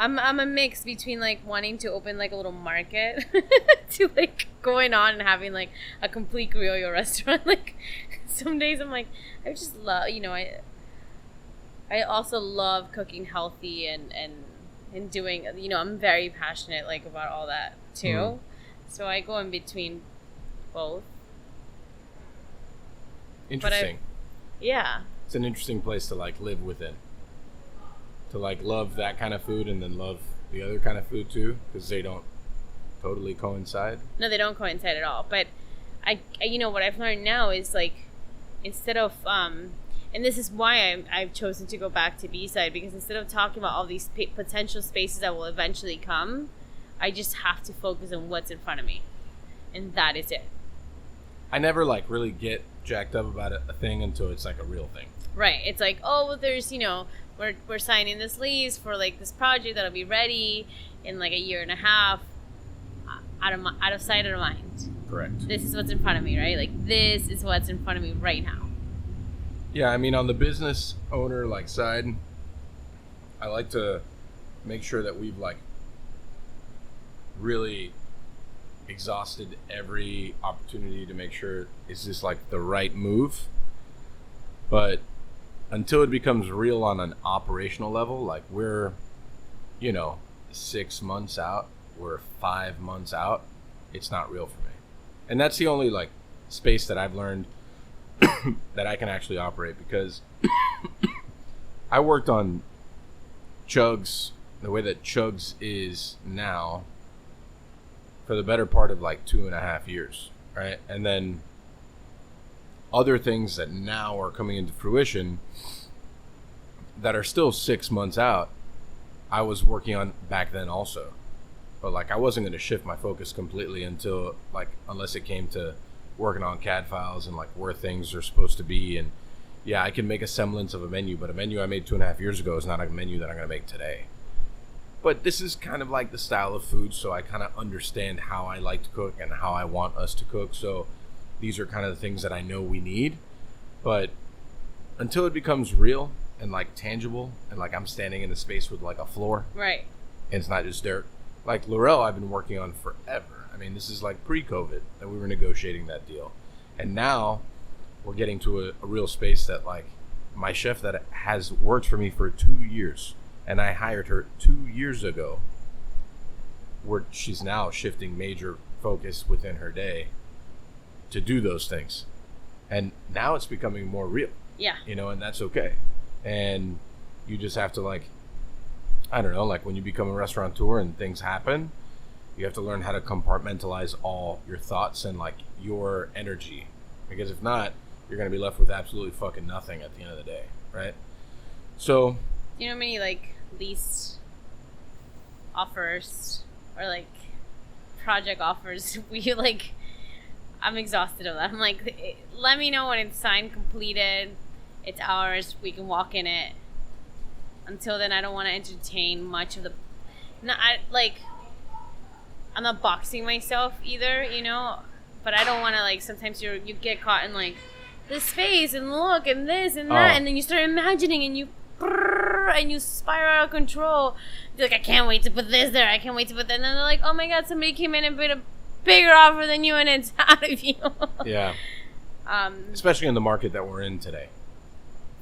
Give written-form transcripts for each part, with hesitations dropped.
I'm a mix between like wanting to open like a little market to like going on and having like a complete criollo restaurant. Like some days I'm like, I just love, I also love cooking healthy and doing, I'm very passionate like about all that too. Mm. So I go in between both. Interesting. Yeah. It's an interesting place to like live within. To like love that kind of food and then love the other kind of food too, because they don't totally coincide. No, they don't coincide at all. But I what I've learned now is like, instead of and this is why I've chosen to go back to B-side, because instead of talking about all these potential spaces that will eventually come, I just have to focus on what's in front of me, and that is it. I never like really get jacked up about a thing until it's like a real thing. Right. It's like, oh, well, there's we're signing this lease for like this project that'll be ready in like a year and a half. Out of sight, out of mind. Correct. This is what's in front of me, right? Like this is what's in front of me right now. Yeah, I mean, on the business owner like side, I like to make sure that we've like really exhausted every opportunity to make sure is this like the right move. But until it becomes real on an operational level, like we're 6 months out, we're 5 months out, it's not real for me. And that's the only like space that I've learned that I can actually operate, because I worked on Chugs the way that Chugs is now for the better part of like 2.5 years, right? And then other things that now are coming into fruition that are still 6 months out, I was working on back then also. But like I wasn't going to shift my focus completely until like, unless it came to working on CAD files and like where things are supposed to be. And yeah, I can make a semblance of a menu, but a menu I made 2.5 years ago is not a menu that I'm going to make today. But this is kind of like the style of food, so I kind of understand how I like to cook and how I want us to cook. So these are kind of the things that I know we need. But until it becomes real and like tangible, and like I'm standing in the space with like a floor, right? And it's not just dirt. Like Laurel, I've been working on forever. I mean, this is like pre-COVID that we were negotiating that deal, and now we're getting to a real space that like my chef that has worked for me for 2 years, and I hired her 2 years ago. Where she's now shifting major focus within her day to do those things, and now it's becoming more real. Yeah, and that's okay. And you just have to like, I don't know, like when you become a restaurateur and things happen, you have to learn how to compartmentalize all your thoughts and like your energy, because if not, you're going to be left with absolutely fucking nothing at the end of the day, right? So, you know how many like lease offers or like project offers I'm exhausted of that. I'm like, let me know when it's signed, completed, it's ours, we can walk in it. Until then, I don't want to entertain much of the. I'm not boxing myself either, but I don't want to like. Sometimes you get caught in like this space and look and this and that, and then you start imagining and you spiral out of control. You're like, I can't wait to put this there. I can't wait to put that. And then they're like, oh my god, somebody came in and put a bigger offer than you, and it's out of you. Yeah. Especially in the market that we're in today.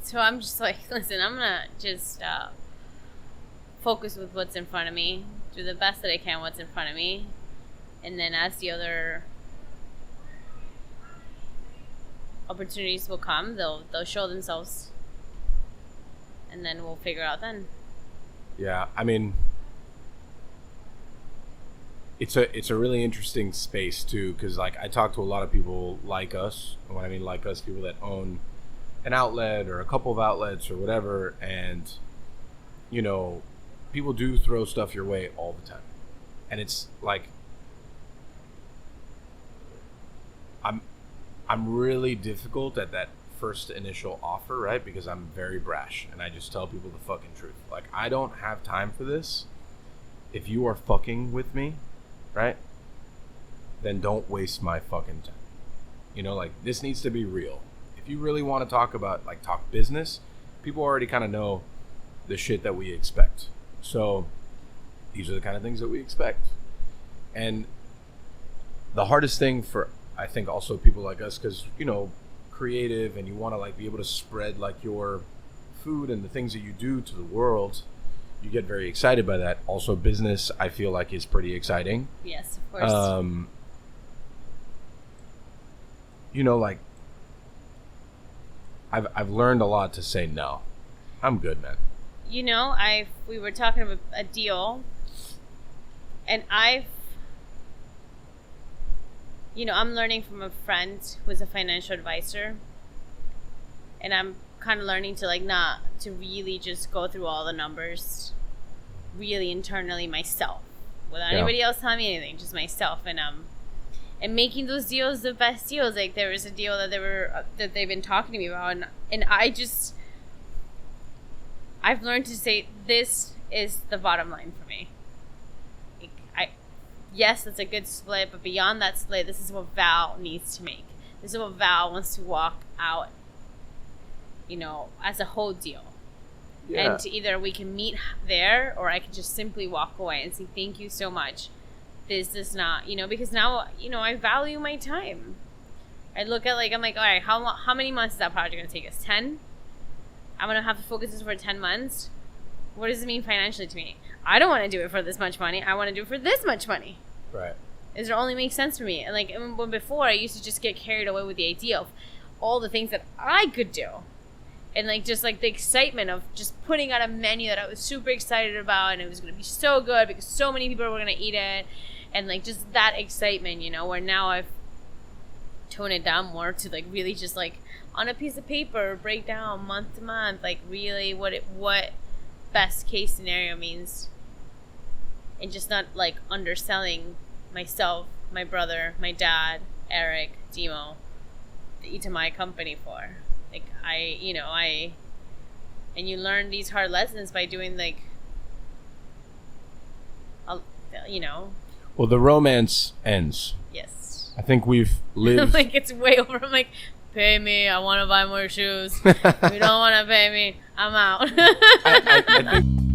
So I'm just like, listen, I'm gonna just focus with what's in front of me, do the best that I can what's in front of me, and then as the other opportunities will come, they'll show themselves, and then we'll figure out then. Yeah, I mean, it's a really interesting space too, because like I talk to a lot of people like us, and when I mean like us, people that own an outlet or a couple of outlets or whatever, and people do throw stuff your way all the time, and it's like I'm really difficult at that first initial offer, right? Because I'm very brash and I just tell people the fucking truth. Like, I don't have time for this. If you are fucking with me, right, then don't waste my fucking time. Like, this needs to be real. If you really want to talk about, like, talk business, people already kind of know the shit that we expect. So these are the kind of things that we expect. And the hardest thing for, I think, also people like us, because, you know, creative, and you want to like be able to spread like your food and the things that you do to the world, you get very excited by that. Also, business, I feel like, is pretty exciting. Yes, of course. You know, like, I've learned a lot to say no. I'm good, man. You know, we were talking about a deal, and you know, I'm learning from a friend who is a financial advisor, and I'm kind of learning to like not to really just go through all the numbers really internally myself without anybody else telling me anything, just myself, and making those deals the best deals. Like, there was a deal that they've been talking to me about, and I've learned to say, this is the bottom line for me. Yes, it's a good split, but beyond that split, this is what Val needs to make. This is what Val wants to walk out, you know, as a whole deal. Yeah. And either we can meet there, or I can just simply walk away and say, thank you so much. This is not, you know, because now, you know, I value my time. I look at, like, I'm like, all right, how many months is that project going to take us? 10? I'm going to have to focus this for 10 months? What does it mean financially to me? I don't want to do it for this much money. I want to do it for this much money. Right. It only makes sense for me. And like, when before, I used to just get carried away with the idea of all the things that I could do. And like, just like the excitement of just putting out a menu that I was super excited about, and it was going to be so good because so many people were going to eat it. And like, just that excitement, you know, where now I've toned it down more to like really just like on a piece of paper, break down month to month, like really what best case scenario means, and just not like underselling myself, my brother, my dad, Eric, Demo, the Itamae company for. Like, and you learn these hard lessons by doing, like, you know. Well, the romance ends. Yes. I think we've lived. Like, it's way over. I'm like, pay me. I want to buy more shoes. If you don't want to pay me, I'm out. I think